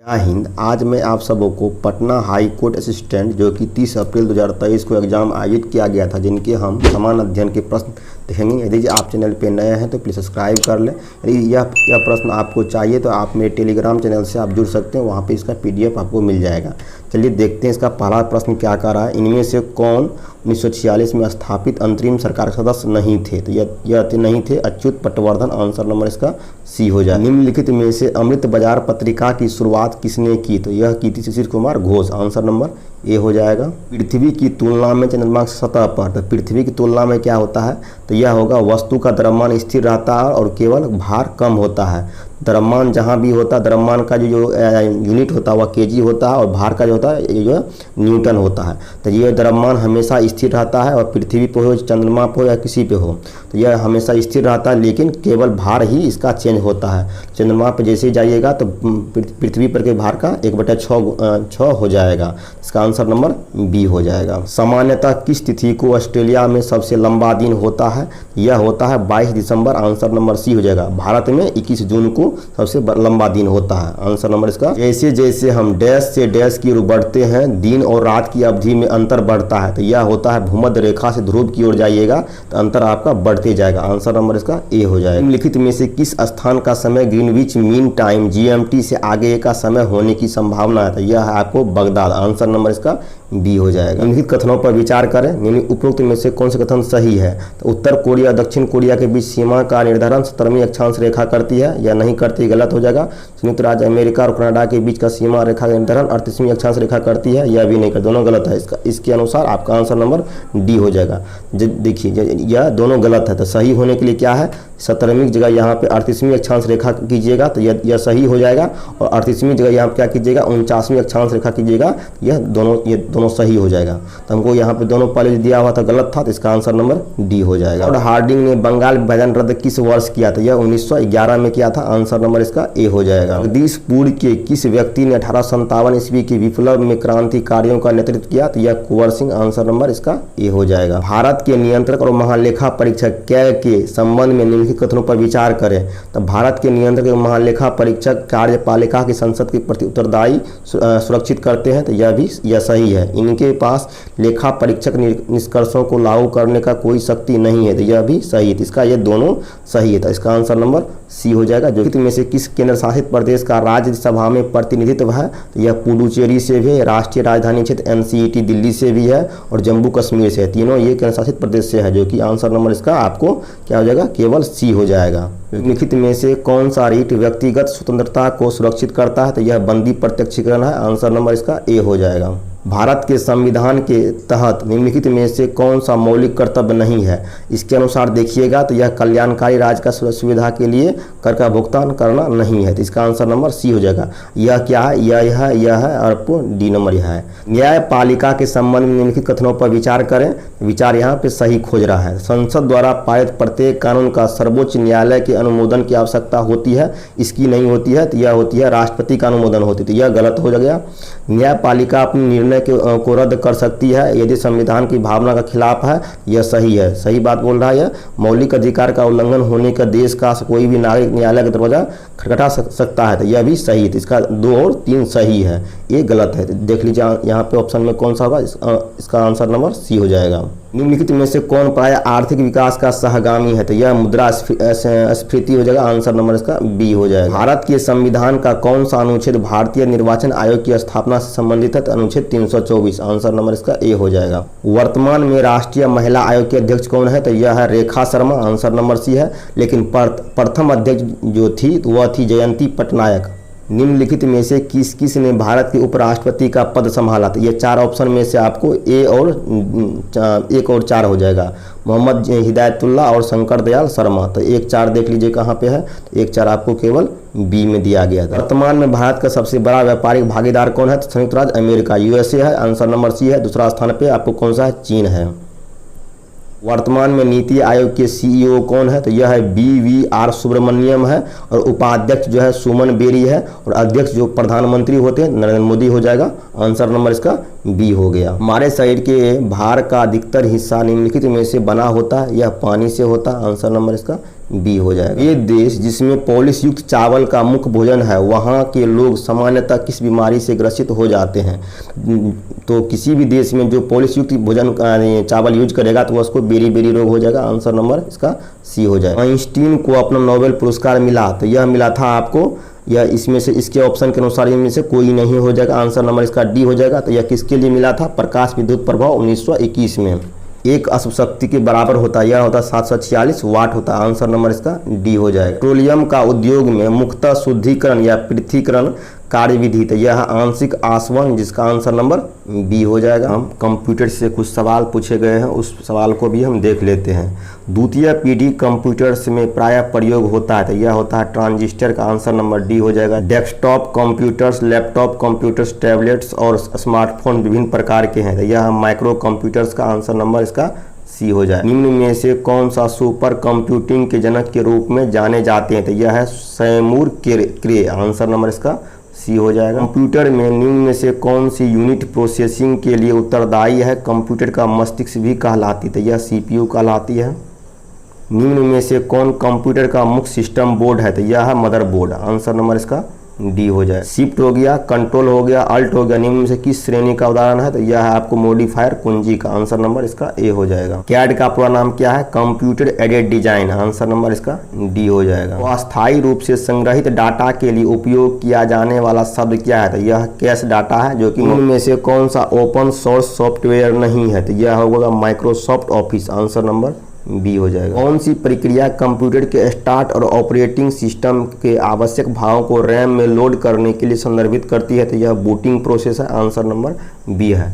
जय हिंद। आज मैं आप सबों को पटना हाई कोर्ट असिस्टेंट जो कि 30 अप्रैल 2023 को एग्जाम आयोजित किया गया था, जिनके हम समान अध्ययन के प्रश्न देखेंगे। यदि आप चैनल पे नए हैं तो प्लीज़ सब्सक्राइब कर लें। यदि यह प्रश्न आपको चाहिए तो आप मेरे टेलीग्राम चैनल से आप जुड़ सकते हैं, वहाँ पे इसका PDF आपको मिल जाएगा। चलिए देखते हैं इसका पहला प्रश्न क्या कह रहा है। इनमें से कौन 1946 में स्थापित अंतरिम सरकार के सदस्य नहीं थे? तो यह नहीं थे अच्युत पटवर्धन। आंसर नंबर इसका सी हो जाए। निम्नलिखित में से अमृत बाजार पत्रिका की शुरुआत किसने की? तो यह की थी Shishir Kumar Ghosh. Answer number A हो जाएगा। पृथ्वी की तुलना में चंद्रमा की सतह पर, तो पृथ्वी की तुलना में क्या होता है? तो यह होगा वस्तु का द्रव्यमान स्थिर रहता है और केवल भार कम होता है। द्रव्यमान जहाँ भी होता है, द्रव्यमान का जो यूनिट होता है वह केजी होता है और भार का जो होता है ये जो न्यूटन होता है। तो ये द्रव्यमान हमेशा स्थिर रहता है और पृथ्वी पे हो, चंद्रमा पे हो या किसी पे हो तो यह हमेशा स्थिर रहता है, लेकिन केवल भार ही इसका चेंज होता है। चंद्रमा पे जैसे ही जाइएगा तो पृथ्वी पर के भार का 1/6 हो जाएगा। इसका आंसर नंबर बी हो जाएगा। सामान्यतः किस तिथि को ऑस्ट्रेलिया में सबसे लंबा दिन होता है? यह होता है 22 दिसंबर। आंसर नंबर सी हो जाएगा। भारत में 21 जून को सबसे लंबा दिन होता है। आंसर नंबर इसका। जैसे जैसे हम डैश से डैश की ओर बढ़ते हैं, दिन और रात की अवधि में अंतर बढ़ता है। तो यह होता है भूमध्य रेखा से ध्रुव की ओर जाइएगा तो अंतर आपका बढ़ते जाएगा। आंसर नंबर इसका ए हो जाएगा। निम्नलिखित में से किस स्थान का समय ग्रीनविच मीन टाइम GMT से आगे का समय होने की संभावना है? तो यह है आपको बगदाद। आंसर नंबर इसका बी हो जाएगा। निम्नलिखित कथनों पर विचार करें। उपरोक्त में से कौन से कथन सही है? तो उत्तर कोरिया दक्षिण कोरिया के बीच सीमा का निर्धारण 17वीं अक्षांश रेखा करती है या नहीं करती? गलत हो जाएगा। संयुक्त राज्य अमेरिका और कनाडा के बीच का सीमा रेखा का निर्धारण 38वीं अक्षांश रेखा करती है, यह भी नहीं करती। दोनों गलत है। इसके अनुसार आपका आंसर नंबर डी हो जाएगा। देखिए यह दोनों गलत है, तो सही होने के लिए क्या है? 17वीं जगह यहाँ पे 38वीं अक्षांश रेखा कीजिएगा तो यह सही हो जाएगा, और 38वीं जगह यहाँ पे क्या कीजिएगा? 49वीं अक्षांश रेखा कीजिएगा, ये दोनों सही हो जाएगा। तो हमको यहाँ पे दोनों पहले दिया हुआ था गलत था, तो इसका आंसर नंबर डी हो जाएगा। और हार्डिंग ने बंगाल विभाजन रद्द किस वर्ष किया था? यह 1911 में किया था। आंसर नंबर इसका ए हो जाएगा। जगदीशपुर के किस व्यक्ति ने 1857 ईस्वी के विप्लव में क्रांतिकारियों का नेतृत्व किया? तो यह कुंवर सिंह। आंसर नंबर इसका ए हो जाएगा। भारत के नियंत्रक और महालेखा परीक्षक के संबंध में निम्नलिखित कथनों पर विचार करें। तो भारत के नियंत्रक और महालेखा परीक्षक कार्यपालिका की संसद के प्रति उत्तरदायी सुरक्षित करते हैं, तो यह सही है। इनके पास लेखा परीक्षक निष्कर्षों को लागू करने का कोई शक्ति नहीं है, तो यह भी सही है। इसका ये दोनों सही है, तो इसका आंसर नंबर सी हो जाएगा। जो में से किस केंद्र शासित प्रदेश का राज्यसभा में प्रतिनिधित्व है? तो यह पुडुचेरी से भी है, राष्ट्रीय राजधानी क्षेत्र NCT दिल्ली से भी है और जम्मू कश्मीर से है। तीनों ये केंद्र शासित प्रदेश से है, जो कि आंसर नंबर इसका आपको क्या हो जाएगा? केवल सी हो जाएगा। निम्नलिखित में से कौन सा रीट व्यक्तिगत स्वतंत्रता को सुरक्षित करता है? तो यह बंदी प्रत्यक्षीकरण है। आंसर नंबर इसका ए हो जाएगा। भारत के संविधान के तहत निम्नलिखित में से कौन सा मौलिक कर्तव्य नहीं है? इसके अनुसार देखिएगा तो यह कल्याणकारी राज्य का सुविधा के लिए कर का भुगतान करना नहीं है, तो इसका आंसर नंबर सी हो जाएगा। यह क्या है? यह है और आपको डी नंबर यह है। न्यायपालिका के संबंध में निम्नलिखित कथनों पर विचार करें। विचार यहाँ पे सही खोज रहा है। संसद द्वारा पारित प्रत्येक कानून का सर्वोच्च न्यायालय के अनुमोदन की आवश्यकता होती है, इसकी नहीं होती है, तो यह होती है राष्ट्रपति का अनुमोदन होती है, तो यह गलत हो गया। न्यायपालिका अपने निर्णय को रद्द कर सकती है यदि संविधान की भावना का खिलाफ है, यह सही है। सही बात बोल रहा है। मौलिक अधिकार का उल्लंघन होने का देश का कोई भी नागरिक न्यायालय का दरवाजा खटखटा सकता है, तो यह भी सही है। तो इसका 2 और 3 सही है, ये गलत है। तो देख लीजिए यहाँ पे ऑप्शन में कौन सा होगा? इसका आंसर नंबर सी हो जाएगा। निम्नलिखित में से कौन प्राय आर्थिक विकास का सहगामी है? तो यह मुद्रास्फीति हो जाएगा। आंसर नंबर इसका बी हो जाएगा। भारत के संविधान का कौन सा अनुच्छेद भारतीय निर्वाचन आयोग की स्थापना से संबंधित है? तो अनुच्छेद 324। आंसर नंबर इसका ए हो जाएगा। वर्तमान में राष्ट्रीय महिला आयोग के अध्यक्ष कौन है? तो यह है Rekha Sharma. Answer number C है। लेकिन प्रथम अध्यक्ष जो थी वह थी जयंती पटनायक। निम्नलिखित में से किस ने भारत के उपराष्ट्रपति का पद संभाला? तो ये 4 ऑप्शन में से आपको एक और 4 हो जाएगा। मोहम्मद हिदायतुल्लाह और शंकर दयाल शर्मा। तो 1-4 देख लीजिए कहाँ पे है। 1-4 आपको केवल बी में दिया गया था। वर्तमान में भारत का सबसे बड़ा व्यापारिक भागीदार कौन है? तो संयुक्त राज्य अमेरिका USA है। आंसर नंबर सी है। दूसरा स्थान पे आपको कौन सा है? चीन है। वर्तमान में नीति आयोग के CEO कौन है? तो यह है BVR सुब्रमण्यम है, और उपाध्यक्ष जो है सुमन बेरी है, और अध्यक्ष जो प्रधानमंत्री होते हैं नरेंद्र मोदी हो जाएगा। आंसर नंबर इसका बी हो गया। हमारे शरीर के भार का अधिकतर हिस्सा निम्नलिखित में से बना होता है, यह पानी से होता है। आंसर नंबर इसका बी हो जाएगा। ये देश जिसमें पॉलिश युक्त चावल का मुख्य भोजन है, वहाँ के लोग सामान्यतः किस बीमारी से ग्रसित हो जाते हैं? तो किसी भी देश में जो पॉलिश युक्त भोजन चावल यूज करेगा तो उसको बेरी रोग हो जाएगा। आंसर नंबर इसका सी हो जाएगा। आइंस्टीन को अपना नोबेल पुरस्कार मिला, तो यह मिला था आपको, या इसमें से इसके ऑप्शन के अनुसार इनमें से कोई नहीं हो जाएगा। आंसर नंबर इसका डी हो जाएगा। तो यह किसके लिए मिला था? प्रकाश विद्युत प्रभाव 1921 में। एक अश्व शक्ति के बराबर होता है, यह होता है 746 वाट होता है। आंसर नंबर इसका डी हो जाएगा। पेट्रोलियम का उद्योग में मुख्यतः शुद्धिकरण या पृथक्करण कार्यविधि, तो यह आंशिक आसवन, जिसका आंसर नंबर बी हो जाएगा। हम कंप्यूटर से कुछ सवाल पूछे गए हैं, उस सवाल को भी हम देख लेते हैं। द्वितीय पीढ़ी कंप्यूटर्स में प्रायः प्रयोग होता है, तो यह होता है ट्रांजिस्टर का। आंसर नंबर डी हो जाएगा। Desktop computers, laptop computers, tablets और स्मार्टफोन विभिन्न प्रकार के हैं, तो यह माइक्रो कंप्यूटर्स का। आंसर नंबर इसका सी हो जाए। निम्न में से कौन सा सुपर कंप्यूटिंग के जनक के रूप में जाने जाते हैं? तो यह है सैमूर क्रे। आंसर नंबर इसका सी हो जाएगा। कंप्यूटर में निम्न में से कौन सी यूनिट प्रोसेसिंग के लिए उत्तरदायी है? कंप्यूटर का मस्तिष्क भी कहलाती है, तो यह सीपीयू कहलाती है। निम्न में से कौन कंप्यूटर का मुख्य सिस्टम बोर्ड है? तो यह है मदरबोर्ड। आंसर नंबर इसका डी हो जाए। शिफ्ट हो गया, कंट्रोल हो गया, अल्ट हो गया, निम्न में से किस श्रेणी का उदाहरण है? तो यह है आपको मॉडिफायर कुंजी का। आंसर नंबर इसका ए हो जाएगा। कैड का पूरा नाम क्या है? Computer aided design. Answer number इसका डी हो जाएगा। तो अस्थायी रूप से संग्रहित डाटा के लिए उपयोग किया जाने वाला शब्द क्या है? तो यह कैश डाटा है, जो कि इनमें से कौन सा ओपन सोर्स सॉफ्टवेयर नहीं है? तो यह होगा Microsoft Office. Answer number B हो जाएगा। कौन सी प्रक्रिया कंप्यूटर के स्टार्ट और ऑपरेटिंग सिस्टम के आवश्यक भागों को रैम में लोड करने के लिए संदर्भित करती है? तो यह बूटिंग प्रोसेस है। आंसर नंबर बी है।